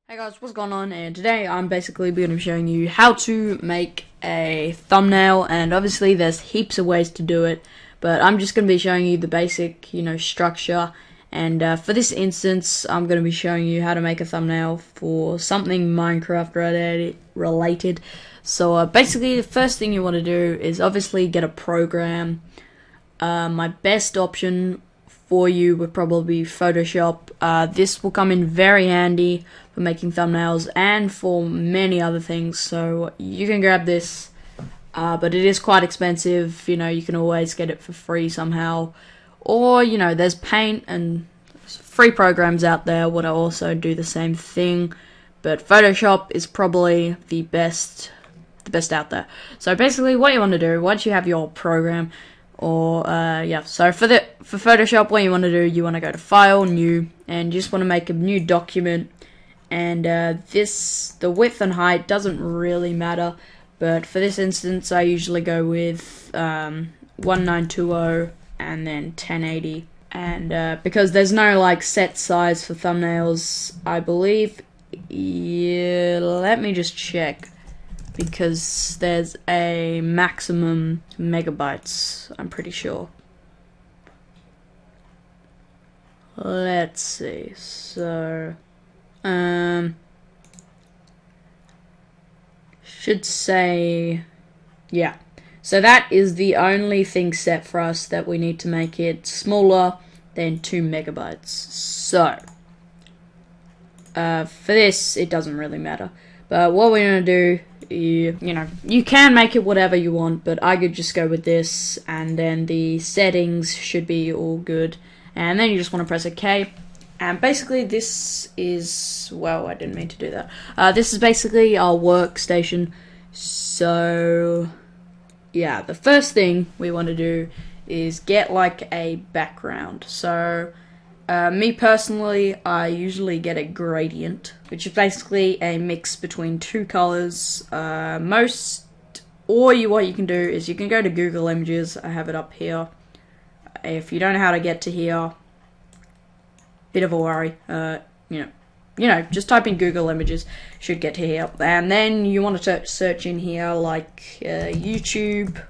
Hey guys, what's going on? And today I'm basically going to be showing you how to make a thumbnail, and obviously there's heaps of ways to do it, but I'm just going to be showing you the basic, structure. And for this instance, I'm going to be showing you how to make a thumbnail for something Minecraft related. So basically the first thing you want to do is obviously get a program. My best option for you would probably be Photoshop. This will come in very handy for making thumbnails and for many other things, so you can grab this, but it is quite expensive. You can always get it for free somehow, or there's Paint and free programs out there would also do the same thing, but Photoshop is probably the best out there. So basically what you want to do once you have your program, so for Photoshop, what you want to do, you want to go to File, New, and you just want to make a new document. And the width and height doesn't really matter, but for this instance, I usually go with 1920 and then 1080. And because there's no set size for thumbnails, I believe. Yeah, let me just check, because there's a maximum megabytes, I'm pretty sure. Let's see, so should say, yeah, so that is the only thing set for us, that we need to make it smaller than 2 megabytes. So for this, it doesn't really matter, but what we're gonna do, you can make it whatever you want, but I could just go with this, and then the settings should be all good, and then you just want to press OK. And basically this is, well, I didn't mean to do that. This is basically our workstation. So yeah, the first thing we want to do is get a background. So me personally, I usually get a gradient, which is basically a mix between two colors. What you can do is you can go to Google Images. I have it up here. If you don't know how to get to here, bit of a worry. Just type in Google Images, should get to here, and then you want to search in here YouTube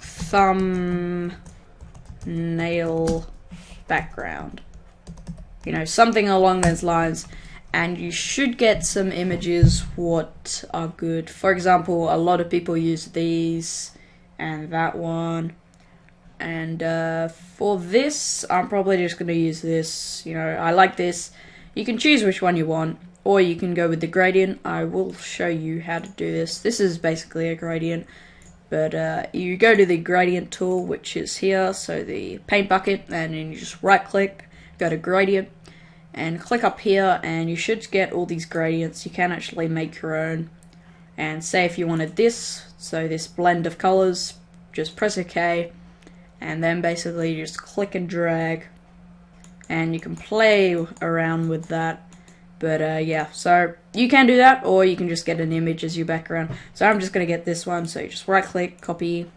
thumbnail background, something along those lines, and you should get some images what are good. For example, a lot of people use these and that one, and for this I'm probably just going to use this. I like this. You can choose which one you want, or you can go with the gradient. I will show you how to do this. This is basically a gradient, but you go to the gradient tool, which is here, so the paint bucket, and then you just right click, go to gradient, and click up here, and you should get all these gradients. You can actually make your own, and say if you wanted this, so this blend of colors, just press OK, and then basically just click and drag, and you can play around with that. But yeah, so you can do that, or you can just get an image as your background. So I'm just going to get this one, so you just right click, copy,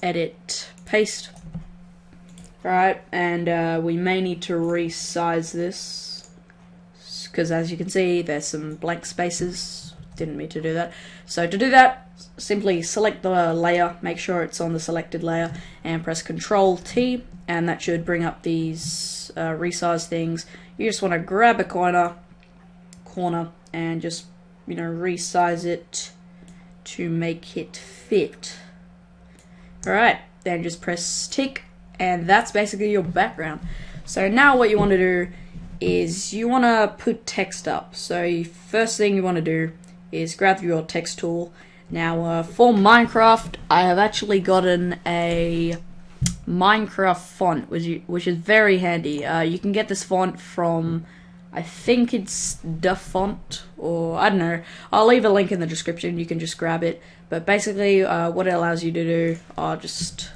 edit, paste. Alright, and we may need to resize this, because as you can see there's some blank spaces. Didn't mean to do that. So to do that, simply select the layer, make sure it's on the selected layer, and press Ctrl T, and that should bring up these resize things. You just want to grab a corner and just resize it to make it fit. Alright, then just press tick, and that's basically your background. So now what you want to do is you want to put text up. So first thing you want to do is grab your text tool. Now for Minecraft, I have actually gotten a Minecraft font, which is very handy. You can get this font from, I think it's the font, or I don't know. I'll leave a link in the description. You can just grab it. But basically, what it allows you to do, I'll just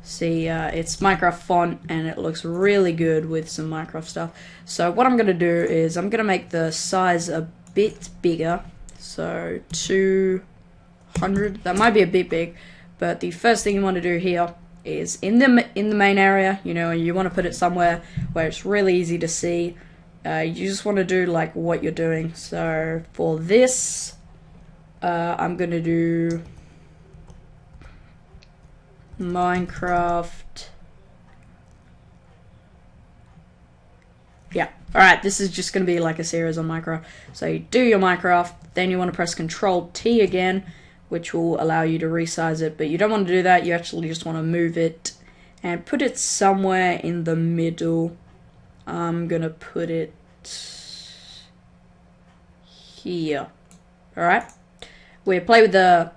see, it's Minecraft font, and it looks really good with some Minecraft stuff. So what I'm gonna do is I'm gonna make the size a bit bigger. So 200. That might be a bit big, but the first thing you want to do here is in the main area. You know, you want to put it somewhere where it's really easy to see. You just want to do like what you're doing. So for this, I'm gonna do Minecraft. Yeah, alright, this is just going to be like a series on Minecraft. So you do your Minecraft, then you want to press Control T again, which will allow you to resize it, but you don't want to do that, you actually just want to move it and put it somewhere in the middle. I'm going to put it here. Alright, we'll play with the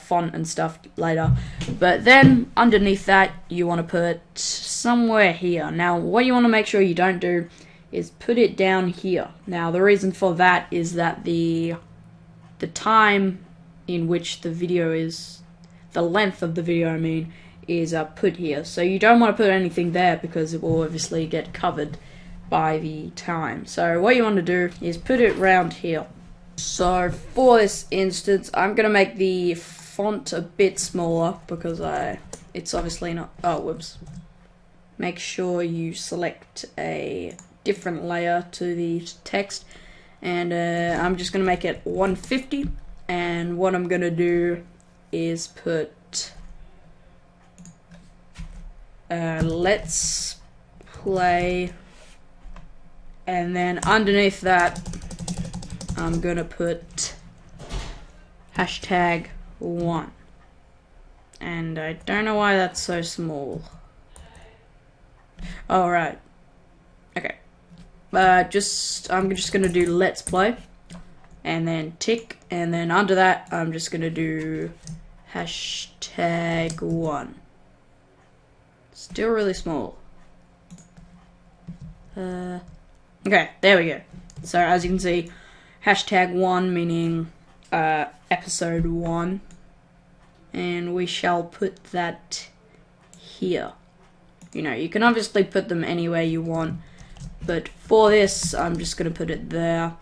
font and stuff later, but then underneath that you want to put somewhere here. Now what you want to make sure you don't do is put it down here. Now the reason for that is that the time in which the video is, the length of the video I mean, is put here. So you don't want to put anything there because it will obviously get covered by the time. So what you want to do is put it around here. So for this instance, I'm gonna make the font a bit smaller because it's obviously not. Oh, whoops! Make sure you select a different layer to the text, and I'm just gonna make it 150. And what I'm gonna do is put let's play, and then underneath that I'm gonna put #1, and I don't know why that's so small. All right, okay. I'm just gonna do let's play, and then tick, and then under that I'm just gonna do #1. Still really small. Okay, there we go. So as you can see, #1 meaning episode 1, and we shall put that here. You know, you can obviously put them anywhere you want, but for this I'm just gonna put it there,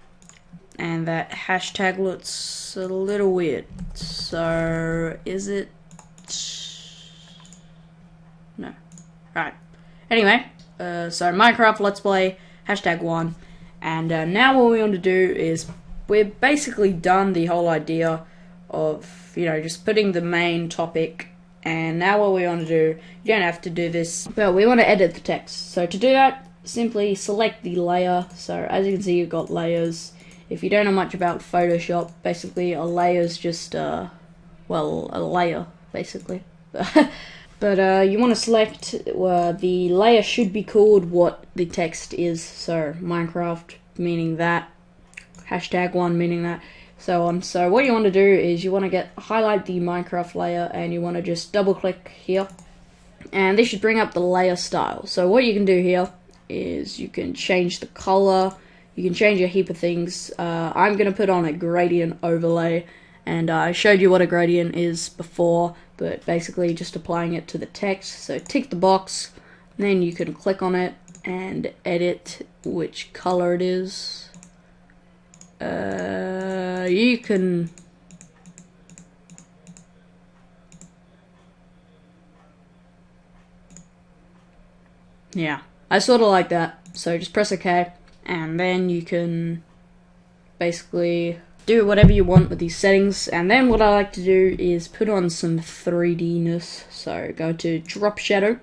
and that hashtag looks a little weird. So is it? No. Alright. Anyway, so Minecraft Let's Play #1. And now what we want to do is, we're basically done the whole idea of, you know, just putting the main topic. And now what we want to do, you don't have to do this, but we want to edit the text. So to do that, simply select the layer. So as you can see, you've got layers. If you don't know much about Photoshop, basically a layer is just, well, a layer, basically. But you want to select, the layer should be called what the text is. So Minecraft meaning that, #1 meaning that, so on. So what you want to do is you want to highlight the Minecraft layer, and you want to just double click here, and this should bring up the layer style. So what you can do here is you can change the color, you can change a heap of things. I'm going to put on a gradient overlay, and I showed you what a gradient is before, but basically just applying it to the text. So tick the box, then you can click on it and edit which color it is. You can yeah, I sort of like that. So just press OK, and then you can basically do whatever you want with these settings. And then what I like to do is put on some 3D-ness. So go to drop shadow,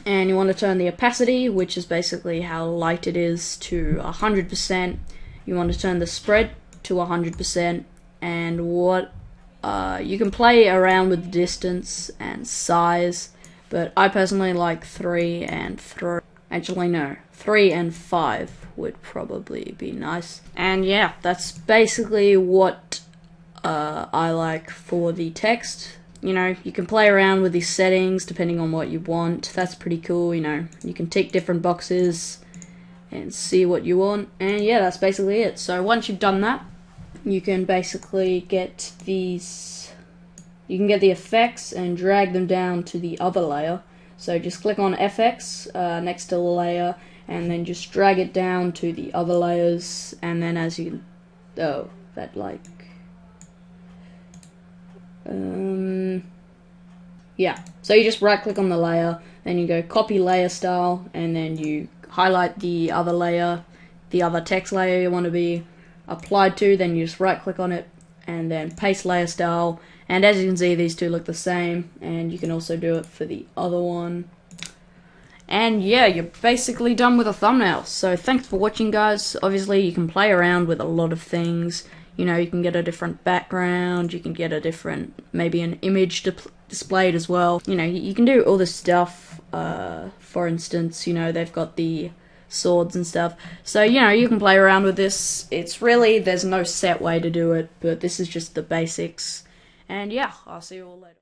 and you want to turn the opacity, which is basically how light it is, to 100%. You want to turn the spread to 100%, and what you can play around with distance and size, but I personally like 3 and 3. Actually no, 3 and 5 would probably be nice. And yeah, that's basically what I like for the text. You know, you can play around with these settings depending on what you want. That's pretty cool. You know, you can tick different boxes and see what you want. And yeah, that's basically it. So once you've done that, you can basically get these, you can get the effects and drag them down to the other layer. So just click on FX next to the layer, and then just drag it down to the other layers, and then as you can, oh, that like, you yeah, so you just right click on the layer, then you go copy layer style, and then you highlight the other layer, the other text layer you want to be applied to, then you just right click on it and then paste layer style. And as you can see, these two look the same, and you can also do it for the other one. And yeah, you're basically done with a thumbnail. So thanks for watching, guys. Obviously you can play around with a lot of things. You know, you can get a different background, you can get a different, maybe an image displayed as well. You know, you can do all this stuff. For instance, you know, they've got the swords and stuff. So, you know, you can play around with this. It's really, there's no set way to do it, but this is just the basics. And yeah, I'll see you all later.